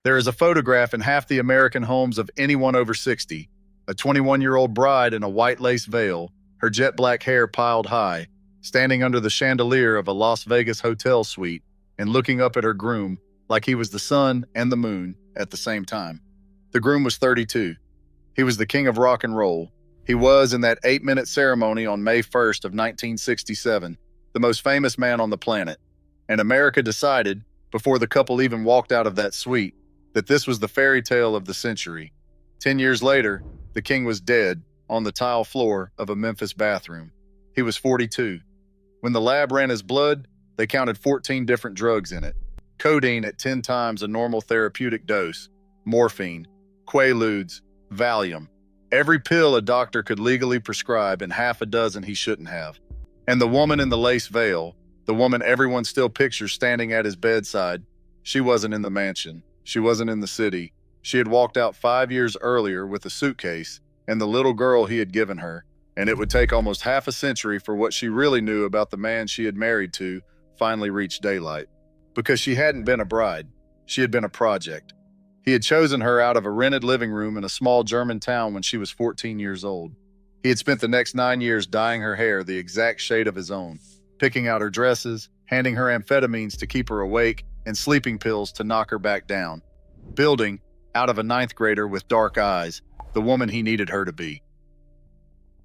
There is a photograph in half the American homes of anyone over 60, a 21-year-old bride in a white lace veil, her jet black hair piled high, standing under the chandelier of a Las Vegas hotel suite and looking up at her groom like he was the sun and the moon at the same time. The groom was 32. He was the king of rock and roll. He was, in that 8-minute ceremony on May 1st of 1967, the most famous man on the planet. And America decided, before the couple even walked out of that suite, that this was the fairy tale of the century. 10 years later, the king was dead on the tile floor of a Memphis bathroom. He was 42. When the lab ran his blood, they counted 14 different drugs in it. Codeine at 10 times a normal therapeutic dose, morphine, Quaaludes, Valium. Every pill a doctor could legally prescribe and half a dozen he shouldn't have. And the woman in the lace veil, the woman everyone still pictures standing at his bedside, she wasn't in the mansion. She wasn't in the city. She had walked out 5 years earlier with a suitcase and the little girl he had given her, and it would take almost half a century for what she really knew about the man she had married to finally reach daylight. Because she hadn't been a bride. She had been a project. He had chosen her out of a rented living room in a small German town when she was 14 years old. He had spent the next 9 years dyeing her hair the exact shade of his own, picking out her dresses, handing her amphetamines to keep her awake, and sleeping pills to knock her back down. Building, out of a ninth grader with dark eyes, the woman he needed her to be.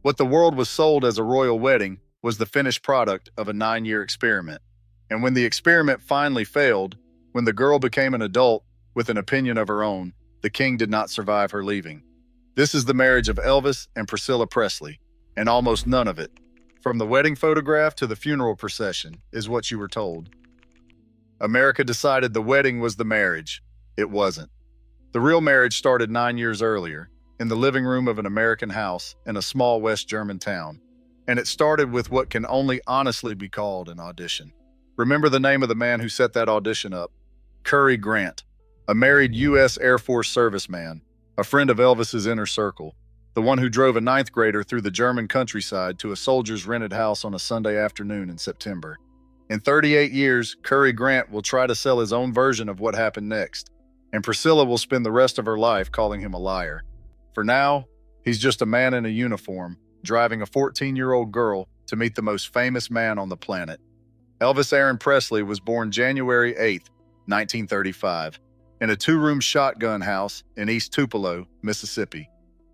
What the world was sold as a royal wedding was the finished product of a 9-year experiment. And when the experiment finally failed, when the girl became an adult with an opinion of her own, the king did not survive her leaving. This is the marriage of Elvis and Priscilla Presley, and almost none of it, from the wedding photograph to the funeral procession, is what you were told. America decided the wedding was the marriage. It wasn't. The real marriage started 9 years earlier, in the living room of an American house in a small West German town. And it started with what can only honestly be called an audition. Remember the name of the man who set that audition up? Cary Grant, a married U.S. Air Force serviceman, a friend of Elvis's inner circle, the one who drove a ninth grader through the German countryside to a soldier's rented house on a Sunday afternoon in September. In 38 years, Cary Grant will try to sell his own version of what happened next, and Priscilla will spend the rest of her life calling him a liar. For now, he's just a man in a uniform, driving a 14-year-old girl to meet the most famous man on the planet. Elvis Aaron Presley was born January 8, 1935, in a 2-room shotgun house in East Tupelo, Mississippi.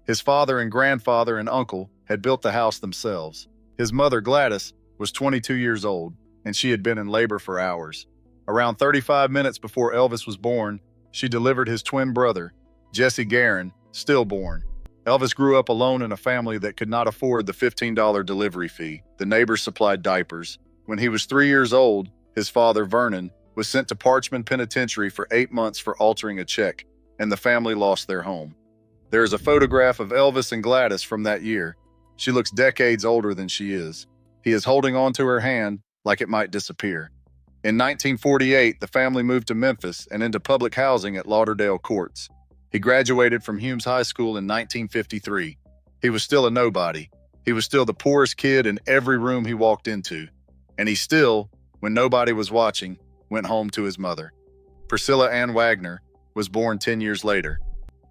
His father and grandfather and uncle had built the house themselves. His mother, Gladys, was 22 years old, and she had been in labor for hours. Around 35 minutes before Elvis was born, she delivered his twin brother, Jesse Garin, stillborn. Elvis grew up alone in a family that could not afford the $15 delivery fee. The neighbors supplied diapers. When he was 3 years old, his father, Vernon, was sent to Parchman Penitentiary for 8 months for altering a check, and the family lost their home. There is a photograph of Elvis and Gladys from that year. She looks decades older than she is. He is holding on to her hand like it might disappear. In 1948, the family moved to Memphis and into public housing at Lauderdale Courts. He graduated from Humes High School in 1953. He was still a nobody. He was still the poorest kid in every room he walked into. And he still, when nobody was watching, went home to his mother. Priscilla Ann Wagner was born 10 years later,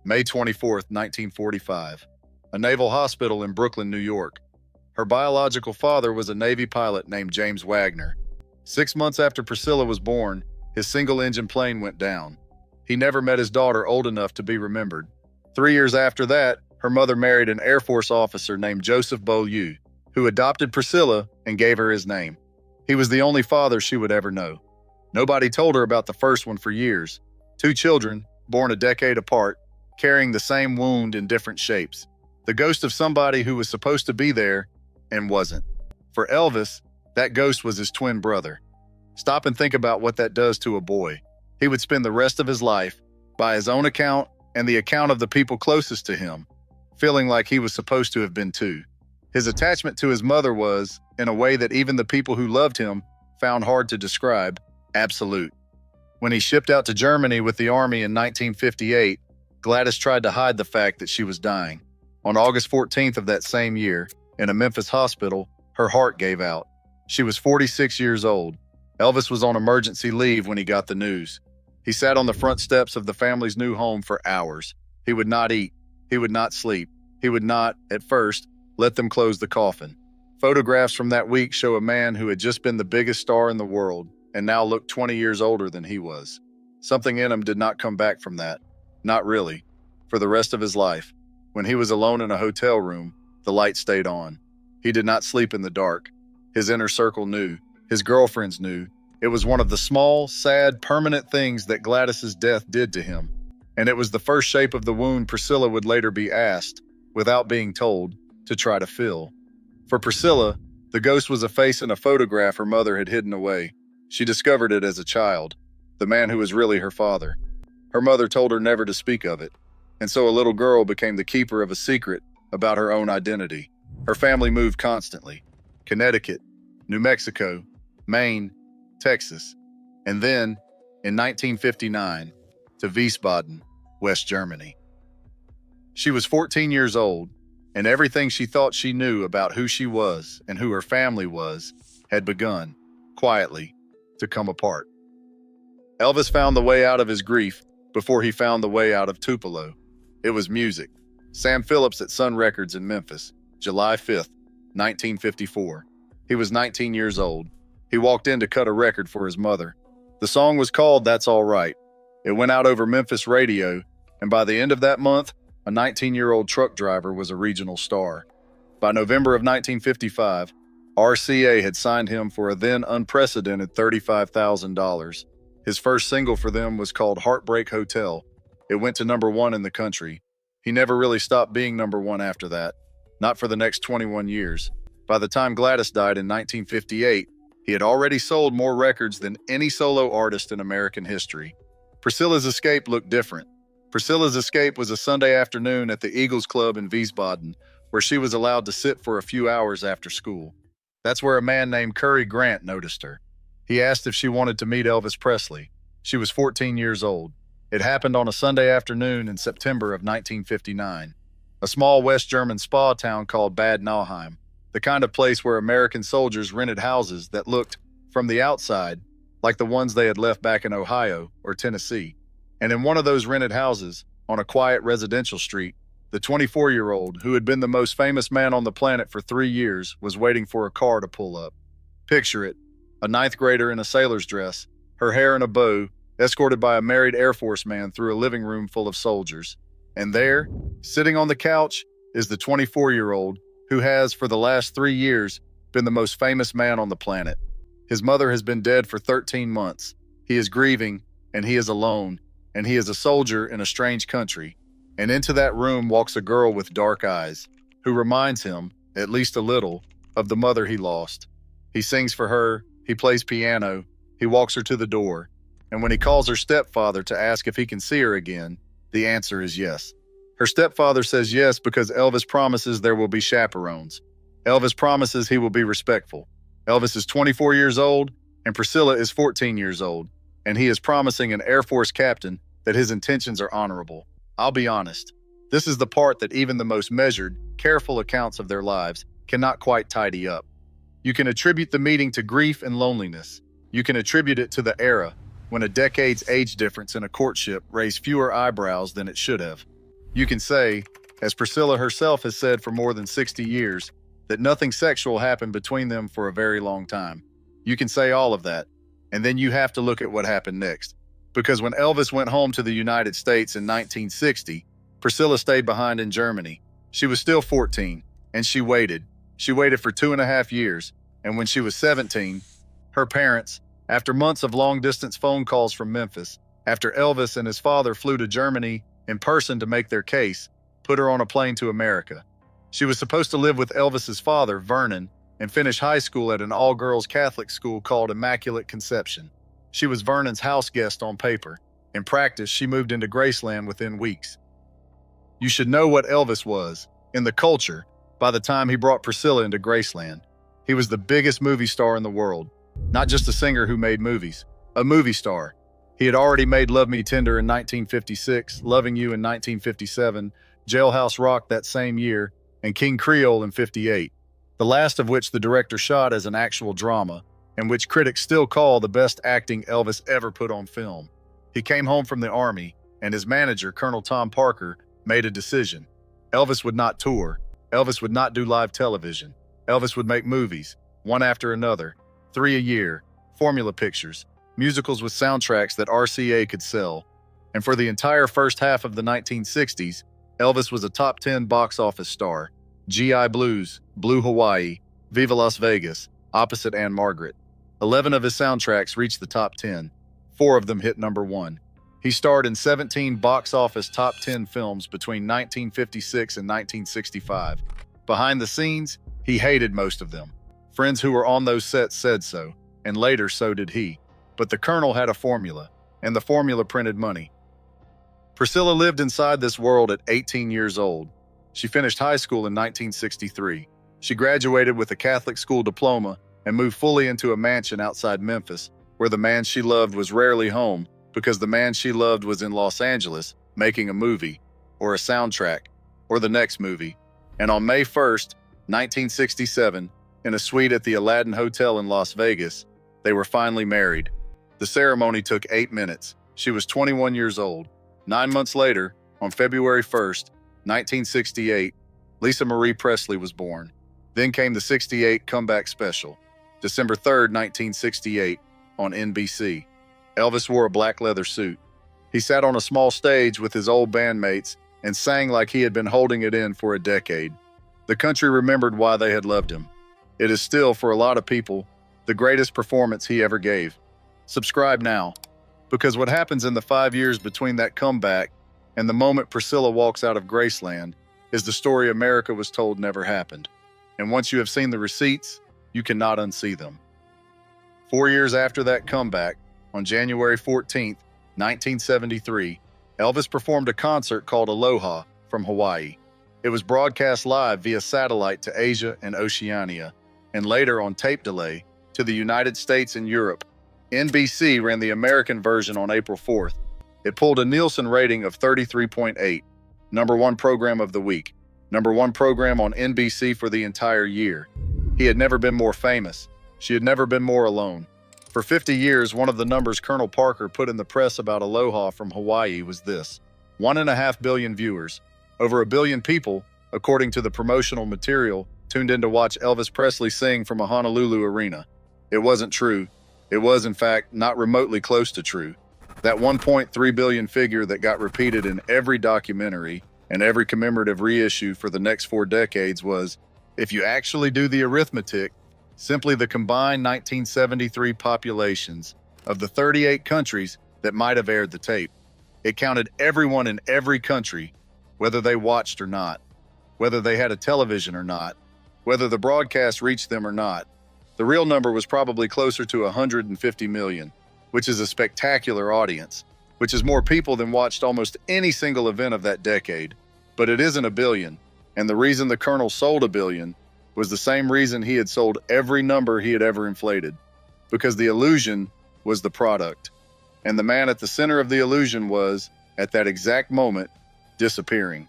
May 24, 1945, a naval hospital in Brooklyn, New York. Her biological father was a Navy pilot named James Wagner. 6 months after Priscilla was born, his single-engine plane went down. He never met his daughter old enough to be remembered. 3 years after that, her mother married an Air Force officer named Joseph Beaulieu, who adopted Priscilla and gave her his name. He was the only father she would ever know. Nobody told her about the first one for years. 2 children, born a decade apart, carrying the same wound in different shapes. The ghost of somebody who was supposed to be there and wasn't. For Elvis, that ghost was his twin brother. Stop and think about what that does to a boy. He would spend the rest of his life, by his own account and the account of the people closest to him, feeling like he was supposed to have been too. His attachment to his mother was, in a way that even the people who loved him found hard to describe, absolute. When he shipped out to Germany with the army in 1958, Gladys tried to hide the fact that she was dying. On August 14th of that same year, in a Memphis hospital, her heart gave out. She was 46 years old. Elvis was on emergency leave when he got the news. He sat on the front steps of the family's new home for hours. He would not eat. He would not sleep. He would not, at first, let them close the coffin. Photographs from that week show a man who had just been the biggest star in the world and now looked 20 years older than he was. Something in him did not come back from that. Not really. For the rest of his life, when he was alone in a hotel room, the light stayed on. He did not sleep in the dark. His inner circle knew. His girlfriends knew. It was one of the small, sad, permanent things that Gladys's death did to him. And it was the first shape of the wound Priscilla would later be asked, without being told, to try to fill. For Priscilla, the ghost was a face in a photograph her mother had hidden away. She discovered it as a child, the man who was really her father. Her mother told her never to speak of it, and so a little girl became the keeper of a secret about her own identity. Her family moved constantly. Connecticut, New Mexico, Maine, Texas, and then, in 1959, to Wiesbaden, West Germany. She was 14 years old, and everything she thought she knew about who she was and who her family was had begun, quietly, to come apart. Elvis found the way out of his grief before he found the way out of Tupelo. It was music. Sam Phillips at Sun Records in Memphis, July 5th, 1954. He was 19 years old. He walked in to cut a record for his mother. The song was called That's All Right. It went out over Memphis radio, and by the end of that month, a 19-year-old truck driver was a regional star. By November of 1955, RCA had signed him for a then unprecedented $35,000. His first single for them was called Heartbreak Hotel. It went to #1 in the country. He never really stopped being #1 after that, not for the next 21 years. By the time Gladys died in 1958, he had already sold more records than any solo artist in American history. Priscilla's escape looked different. Priscilla's escape was a Sunday afternoon at the Eagles Club in Wiesbaden, where she was allowed to sit for a few hours after school. That's where a man named Curry Grant noticed her. He asked if she wanted to meet Elvis Presley. She was 14 years old. It happened on a Sunday afternoon in September of 1959. A small West German spa town called Bad Nauheim, the kind of place where American soldiers rented houses that looked, from the outside, like the ones they had left back in Ohio or Tennessee. And in one of those rented houses, on a quiet residential street, the 24-year-old, who had been the most famous man on the planet for 3 years, was waiting for a car to pull up. Picture it, a 9th grader in a sailor's dress, her hair in a bow, escorted by a married Air Force man through a living room full of soldiers. And there, sitting on the couch, is the 24-year-old who has, for the last 3 years, been the most famous man on the planet. His mother has been dead for 13 months. He is grieving, and he is alone, and he is a soldier in a strange country. And into that room walks a girl with dark eyes, who reminds him, at least a little, of the mother he lost. He sings for her, he plays piano, he walks her to the door, and when he calls her stepfather to ask if he can see her again, the answer is yes. Her stepfather says yes because Elvis promises there will be chaperones. Elvis promises he will be respectful. Elvis is 24 years old, and Priscilla is 14 years old, and he is promising an Air Force captain that his intentions are honorable. I'll be honest, this is the part that even the most measured, careful accounts of their lives cannot quite tidy up. You can attribute the meeting to grief and loneliness. You can attribute it to the era, when a decade's age difference in a courtship raised fewer eyebrows than it should have. You can say, as Priscilla herself has said for more than 60 years, that nothing sexual happened between them for a very long time. You can say all of that, and then you have to look at what happened next. Because when Elvis went home to the United States in 1960, Priscilla stayed behind in Germany. She was still 14, and she waited. She waited for 2.5 years, and when she was 17, her parents, after months of long-distance phone calls from Memphis, after Elvis and his father flew to Germany in person to make their case, put her on a plane to America. She was supposed to live with Elvis's father, Vernon, and finish high school at an all-girls Catholic school called Immaculate Conception. She was Vernon's house guest on paper. In practice, she moved into Graceland within weeks. You should know what Elvis was, in the culture, by the time he brought Priscilla into Graceland. He was the biggest movie star in the world. Not just a singer who made movies, a movie star. He had already made Love Me Tender in 1956, Loving You in 1957, Jailhouse Rock that same year, and King Creole in '58, the last of which the director shot as an actual drama, and which critics still call the best acting Elvis ever put on film. He came home from the Army, and his manager, Colonel Tom Parker, made a decision. Elvis would not tour. Elvis would not do live television. Elvis would make movies, one after another, 3 a year, formula pictures, musicals with soundtracks that RCA could sell. And for the entire first half of the 1960s, Elvis was a top 10 box office star. G.I. Blues, Blue Hawaii, Viva Las Vegas, opposite Anne Margaret. 11 of his soundtracks reached the top 10. 4 of them hit number 1. He starred in 17 box office top 10 films between 1956 and 1965. Behind the scenes, he hated most of them. Friends who were on those sets said so, and later so did he. But the Colonel had a formula, and the formula printed money. Priscilla lived inside this world at 18 years old. She finished high school in 1963. She graduated with a Catholic school diploma and moved fully into a mansion outside Memphis, where the man she loved was rarely home because the man she loved was in Los Angeles making a movie, or a soundtrack, or the next movie. And on May 1st, 1967, in a suite at the Aladdin Hotel in Las Vegas, they were finally married. The ceremony took 8 minutes. She was 21 years old. 9 months later, on February 1st, 1968, Lisa Marie Presley was born. Then came the '68 comeback special, December 3rd, 1968, on NBC. Elvis wore a black leather suit. He sat on a small stage with his old bandmates and sang like he had been holding it in for a decade. The country remembered why they had loved him. It is still, for a lot of people, the greatest performance he ever gave. Subscribe now, because what happens in the 5 years between that comeback and the moment Priscilla walks out of Graceland is the story America was told never happened. And once you have seen the receipts, you cannot unsee them. 4 years after that comeback, on January 14, 1973, Elvis performed a concert called Aloha from Hawaii. It was broadcast live via satellite to Asia and Oceania, and later on tape delay to the United States and Europe. NBC ran the American version on April 4th. It pulled a Nielsen rating of 33.8, number 1 program of the week, number 1 program on NBC for the entire year. He had never been more famous. She had never been more alone. For 50 years, one of the numbers Colonel Parker put in the press about Aloha from Hawaii was this: 1.5 billion viewers. Over 1 billion people, according to the promotional material, tuned in to watch Elvis Presley sing from a Honolulu arena. It wasn't true. It was, in fact, not remotely close to true. That 1.3 billion figure that got repeated in every documentary and every commemorative reissue for the next 4 decades was, if you actually do the arithmetic, simply the combined 1973 populations of the 38 countries that might have aired the tape. It counted everyone in every country, whether they watched or not, whether they had a television or not, whether the broadcast reached them or not. The real number was probably closer to 150 million, which is a spectacular audience, which is more people than watched almost any single event of that decade. But it isn't 1 billion, and the reason the Colonel sold 1 billion was the same reason he had sold every number he had ever inflated, because the illusion was the product, and the man at the center of the illusion was, at that exact moment, disappearing.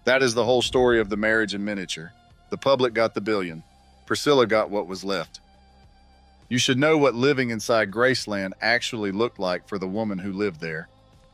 That is the whole story of the marriage in miniature. The public got the billion. Priscilla got what was left. You should know what living inside Graceland actually looked like for the woman who lived there.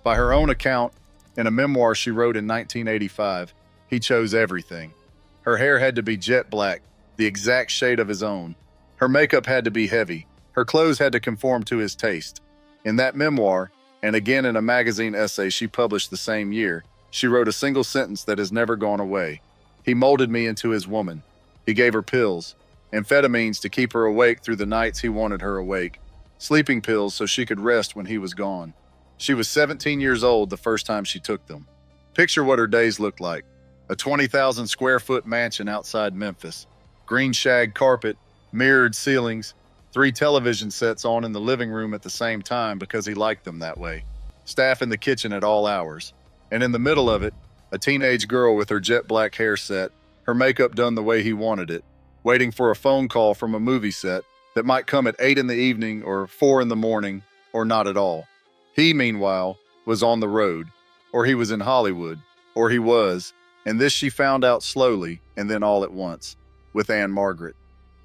By her own account, in a memoir she wrote in 1985, he chose everything. Her hair had to be jet black, the exact shade of his own. Her makeup had to be heavy. Her clothes had to conform to his taste. In that memoir, and again in a magazine essay she published the same year, she wrote a single sentence that has never gone away. He molded me into his woman. He gave her pills, amphetamines to keep her awake through the nights he wanted her awake, sleeping pills so she could rest when he was gone. She was 17 years old the first time she took them. Picture what her days looked like. A 20,000 square foot mansion outside Memphis, green shag carpet, mirrored ceilings, 3 television sets on in the living room at the same time because he liked them that way, staff in the kitchen at all hours, and in the middle of it, a teenage girl with her jet black hair set, her makeup done the way he wanted it, waiting for a phone call from a movie set that might come at 8 in the evening or 4 in the morning or not at all. He, meanwhile, was on the road, or he was in Hollywood, or he was, and this she found out slowly and then all at once, with Anne Margaret.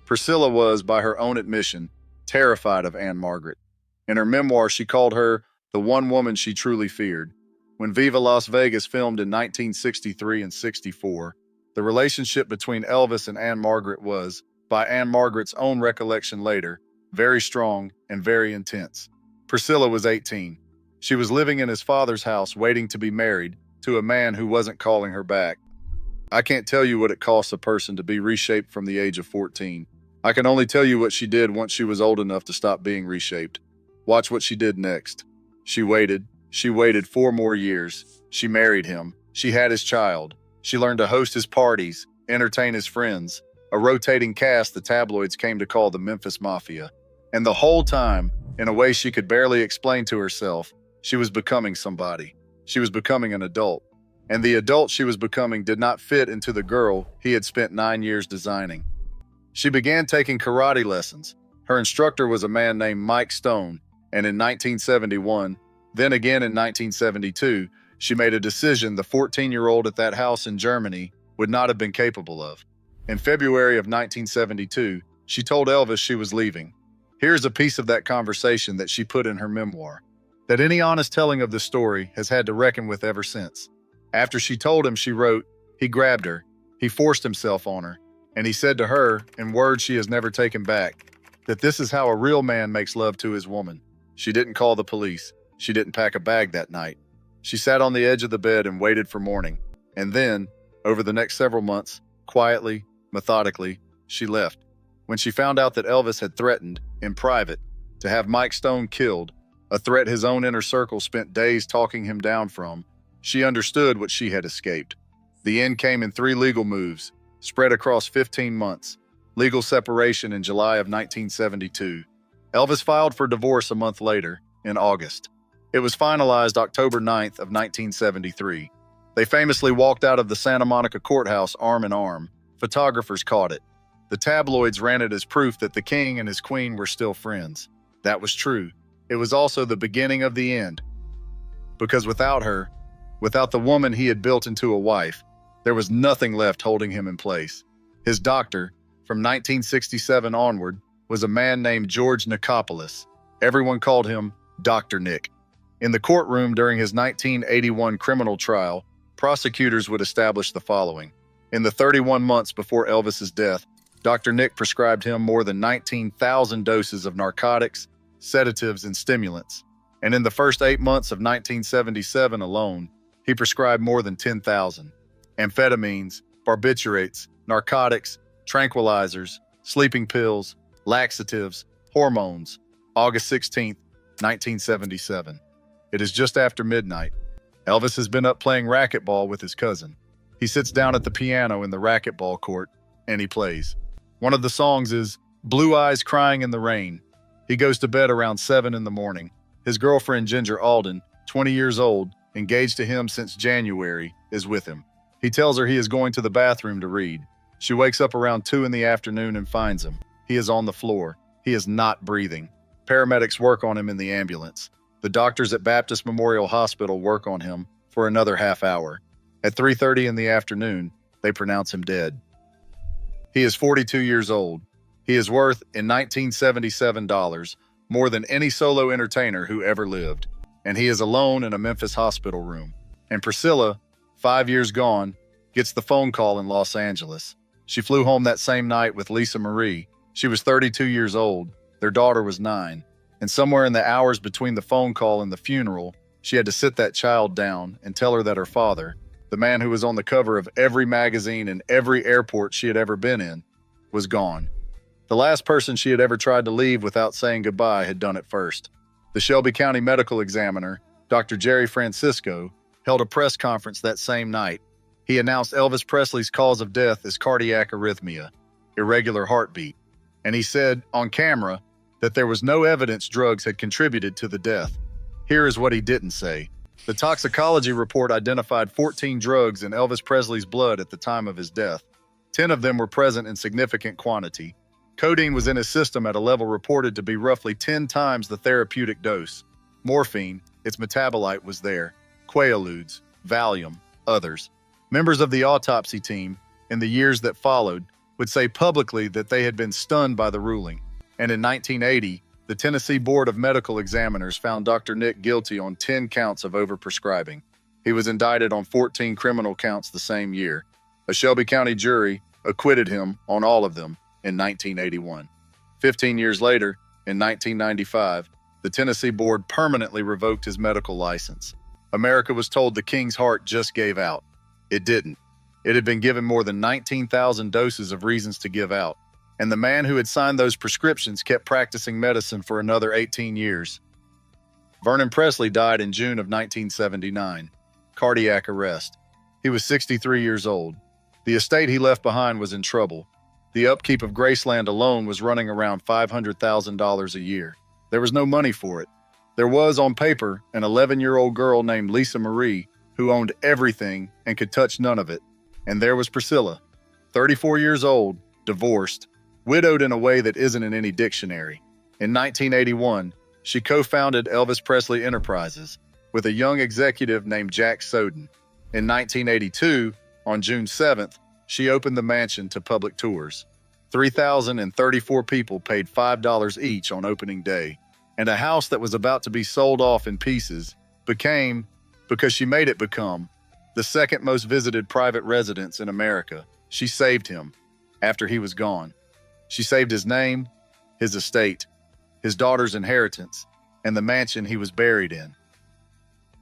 Priscilla was, by her own admission, terrified of Anne Margaret. In her memoir, she called her the one woman she truly feared. When Viva Las Vegas filmed in 1963 and 64, the relationship between Elvis and Anne Margaret was, by Anne Margaret's own recollection later, very strong and very intense. Priscilla was 18. She was living in his father's house waiting to be married to a man who wasn't calling her back. I can't tell you what it costs a person to be reshaped from the age of 14. I can only tell you what she did once she was old enough to stop being reshaped. Watch what she did next. She waited 4 more years. She married him. She had his child. She learned to host his parties, entertain his friends, a rotating cast the tabloids came to call the Memphis Mafia. And the whole time, in a way she could barely explain to herself, she was becoming somebody. She was becoming an adult. And the adult she was becoming did not fit into the girl he had spent 9 years designing. She began taking karate lessons. Her instructor was a man named Mike Stone, and in 1971, then again in 1972, she made a decision the 14-year-old at that house in Germany would not have been capable of. In February of 1972, she told Elvis she was leaving. Here's a piece of that conversation that she put in her memoir, that any honest telling of the story has had to reckon with ever since. After she told him, she wrote, "He grabbed her, he forced himself on her, and he said to her, in words she has never taken back, that this is how a real man makes love to his woman." She didn't call the police. She didn't pack a bag that night. She sat on the edge of the bed and waited for morning. And then, over the next several months, quietly, methodically, she left. When she found out that Elvis had threatened, in private, to have Mike Stone killed, a threat his own inner circle spent days talking him down from, she understood what she had escaped. The end came in 3 legal moves, spread across 15 months. Legal separation in July of 1972. Elvis filed for divorce a month later, in August. It was finalized October 9th of 1973. They famously walked out of the Santa Monica courthouse arm in arm. Photographers caught it. The tabloids ran it as proof that the king and his queen were still friends. That was true. It was also the beginning of the end. Because without her, without the woman he had built into a wife, there was nothing left holding him in place. His doctor, from 1967 onward, was a man named George Nicopolis. Everyone called him Dr. Nick. In the courtroom during his 1981 criminal trial, prosecutors would establish the following. In the 31 months before Elvis's death, Dr. Nick prescribed him more than 19,000 doses of narcotics, sedatives, and stimulants. And in the first 8 months of 1977 alone, he prescribed more than 10,000. Amphetamines, barbiturates, narcotics, tranquilizers, sleeping pills, laxatives, hormones. August 16, 1977. It is just after midnight. Elvis has been up playing racquetball with his cousin. He sits down at the piano in the racquetball court, and he plays. One of the songs is Blue Eyes Crying in the Rain. He goes to bed around 7 in the morning. His girlfriend, Ginger Alden, 20 years old, engaged to him since January, is with him. He tells her he is going to the bathroom to read. She wakes up around 2 in the afternoon and finds him. He is on the floor. He is not breathing. Paramedics work on him in the ambulance. The doctors at Baptist Memorial Hospital work on him for another half hour. At 3:30 in the afternoon, they pronounce him dead. He is 42 years old. He is worth, in 1977 dollars, more than any solo entertainer who ever lived. And he is alone in a Memphis hospital room. And Priscilla, 5 years gone, gets the phone call in Los Angeles. She flew home that same night with Lisa Marie. She was 32 years old. Their daughter was 9. And somewhere in the hours between the phone call and the funeral, she had to sit that child down and tell her that her father, the man who was on the cover of every magazine and every airport she had ever been in, was gone. The last person she had ever tried to leave without saying goodbye had done it first. The Shelby County medical examiner, Dr. Jerry Francisco, held a press conference that same night. He announced Elvis Presley's cause of death as cardiac arrhythmia, irregular heartbeat, and he said, on camera, that there was no evidence drugs had contributed to the death. Here is what he didn't say. The toxicology report identified 14 drugs in Elvis Presley's blood at the time of his death. 10 of them were present in significant quantity. Codeine was in his system at a level reported to be roughly 10 times the therapeutic dose. Morphine, its metabolite, was there. Quaaludes, Valium, others. Members of the autopsy team, in the years that followed, would say publicly that they had been stunned by the ruling. And in 1980, The Tennessee Board of Medical Examiners found Dr. Nick guilty on 10 counts of overprescribing. He was indicted on 14 criminal counts the same year. A Shelby County jury acquitted him on all of them in 1981. 15 years later, in 1995, the Tennessee Board permanently revoked his medical license. America was told the king's heart just gave out. It didn't. It had been given more than 19,000 doses of reasons to give out, and the man who had signed those prescriptions kept practicing medicine for another 18 years. Vernon Presley died in June of 1979. Cardiac arrest. He was 63 years old. The estate he left behind was in trouble. The upkeep of Graceland alone was running around $500,000 a year. There was no money for it. There was, on paper, an 11-year-old girl named Lisa Marie who owned everything and could touch none of it. And there was Priscilla, 34 years old, divorced, widowed in a way that isn't in any dictionary. In 1981, she co-founded Elvis Presley Enterprises with a young executive named Jack Soden. In 1982, on June 7th, she opened the mansion to public tours. 3,034 people paid $5 each on opening day, and a house that was about to be sold off in pieces became, because she made it become, the second most visited private residence in America. She saved him after he was gone. She saved his name, his estate, his daughter's inheritance, and the mansion he was buried in.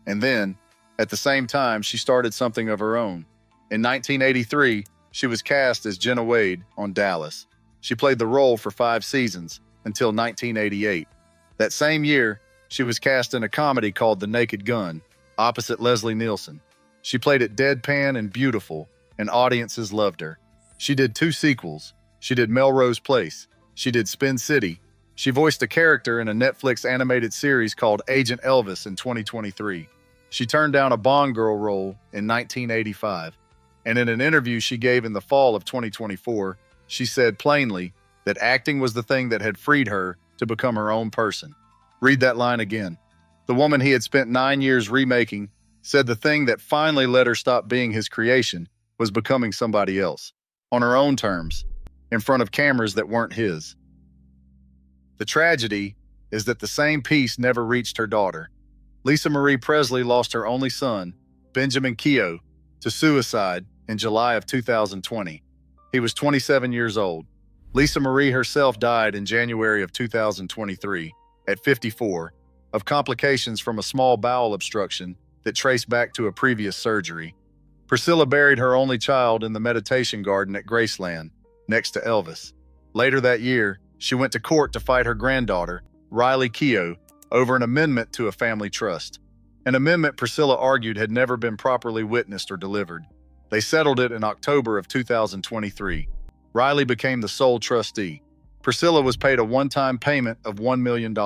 And then, at the same time, she started something of her own. In 1983, she was cast as Jenna Wade on Dallas. She played the role for 5 seasons until 1988. That same year, she was cast in a comedy called The Naked Gun, opposite Leslie Nielsen. She played it deadpan and beautiful, and audiences loved her. She did 2 sequels. She did Melrose Place. She did Spin City. She voiced a character in a Netflix animated series called Agent Elvis in 2023. She turned down a Bond girl role in 1985. And in an interview she gave in the fall of 2024, she said plainly that acting was the thing that had freed her to become her own person. Read that line again. The woman he had spent 9 years remaking said the thing that finally let her stop being his creation was becoming somebody else, on her own terms, in front of cameras that weren't his. The tragedy is that the same peace never reached her daughter. Lisa Marie Presley lost her only son, Benjamin Keogh, to suicide in July of 2020. He was 27 years old. Lisa Marie herself died in January of 2023, at 54, of complications from a small bowel obstruction that traced back to a previous surgery. Priscilla buried her only child in the meditation garden at Graceland, next to Elvis. Later that year, she went to court to fight her granddaughter, Riley Keogh, over an amendment to a family trust. An amendment Priscilla argued had never been properly witnessed or delivered. They settled it in October of 2023. Riley became the sole trustee. Priscilla was paid a one-time payment of $1 million,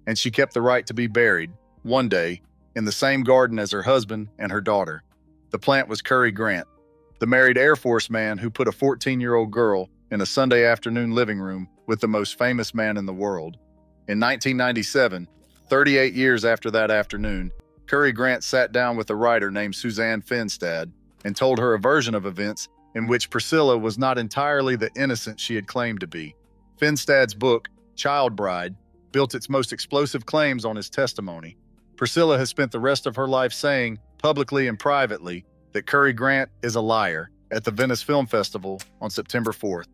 and she kept the right to be buried, one day, in the same garden as her husband and her daughter. The plant was Curry Grant, the married Air Force man who put a 14-year-old girl in a Sunday afternoon living room with the most famous man in the world. In 1997, 38 years after that afternoon, Curry Grant sat down with a writer named Suzanne Finstad and told her a version of events in which Priscilla was not entirely the innocent she had claimed to be. Finstad's book, Child Bride, built its most explosive claims on his testimony. Priscilla has spent the rest of her life saying, publicly and privately, that Curry Grant is a liar at the Venice Film Festival on September 4th,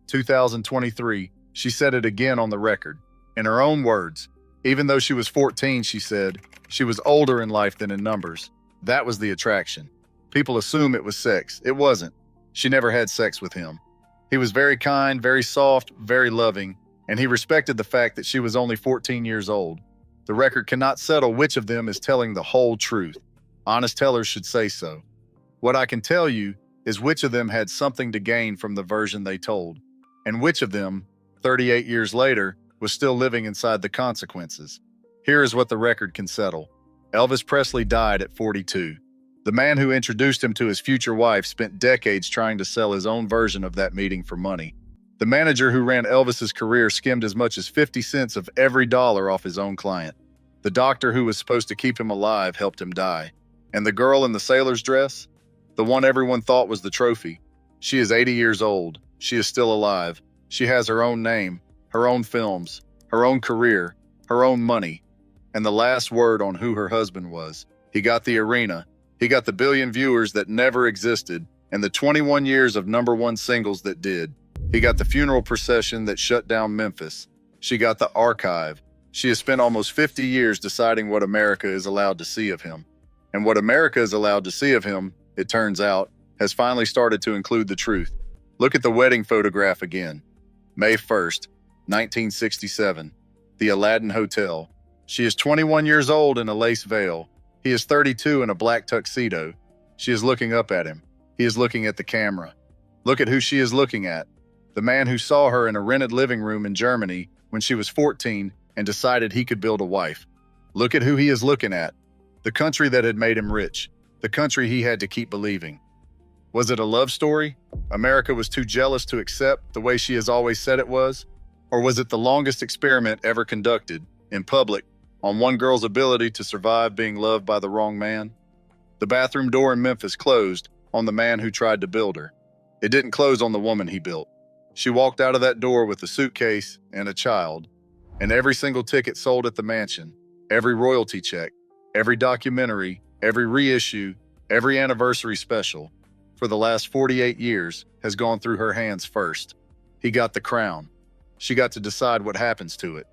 2023. She said it again on the record. In her own words, even though she was 14, she said, she was older in life than in numbers. That was the attraction. People assume it was sex. It wasn't. She never had sex with him. He was very kind, very soft, very loving, and he respected the fact that she was only 14 years old. The record cannot settle which of them is telling the whole truth. Honest tellers should say so. What I can tell you is which of them had something to gain from the version they told, and which of them, 38 years later, was still living inside the consequences. Here is what the record can settle. Elvis Presley died at 42. The man who introduced him to his future wife spent decades trying to sell his own version of that meeting for money. The manager who ran Elvis's career skimmed as much as 50 cents of every dollar off his own client. The doctor who was supposed to keep him alive helped him die. And the girl in the sailor's dress? The one everyone thought was the trophy. She is 80 years old. She is still alive. She has her own name, her own films, her own career, her own money, and the last word on who her husband was. He got the arena. He got the billion viewers that never existed and the 21 years of #1 singles that did. He got the funeral procession that shut down Memphis. She got the archive. She has spent almost 50 years deciding what America is allowed to see of him. And what America is allowed to see of him, it turns out, has finally started to include the truth. Look at the wedding photograph again. May 1st, 1967. The Aladdin Hotel. She is 21 years old in a lace veil. He is 32 in a black tuxedo. She is looking up at him. He is looking at the camera. Look at who she is looking at. The man who saw her in a rented living room in Germany when she was 14 and decided he could build a wife. Look at who he is looking at. The country that had made him rich. The country he had to keep believing. Was it a love story? America was too jealous to accept the way she has always said it was? Or was it the longest experiment ever conducted, in public, on one girl's ability to survive being loved by the wrong man? The bathroom door in Memphis closed on the man who tried to build her. It didn't close on the woman he built. She walked out of that door with a suitcase and a child, and every single ticket sold at the mansion, every royalty check, every documentary, every reissue, every anniversary special, for the last 48 years has gone through her hands first. He got the crown. She got to decide what happens to it.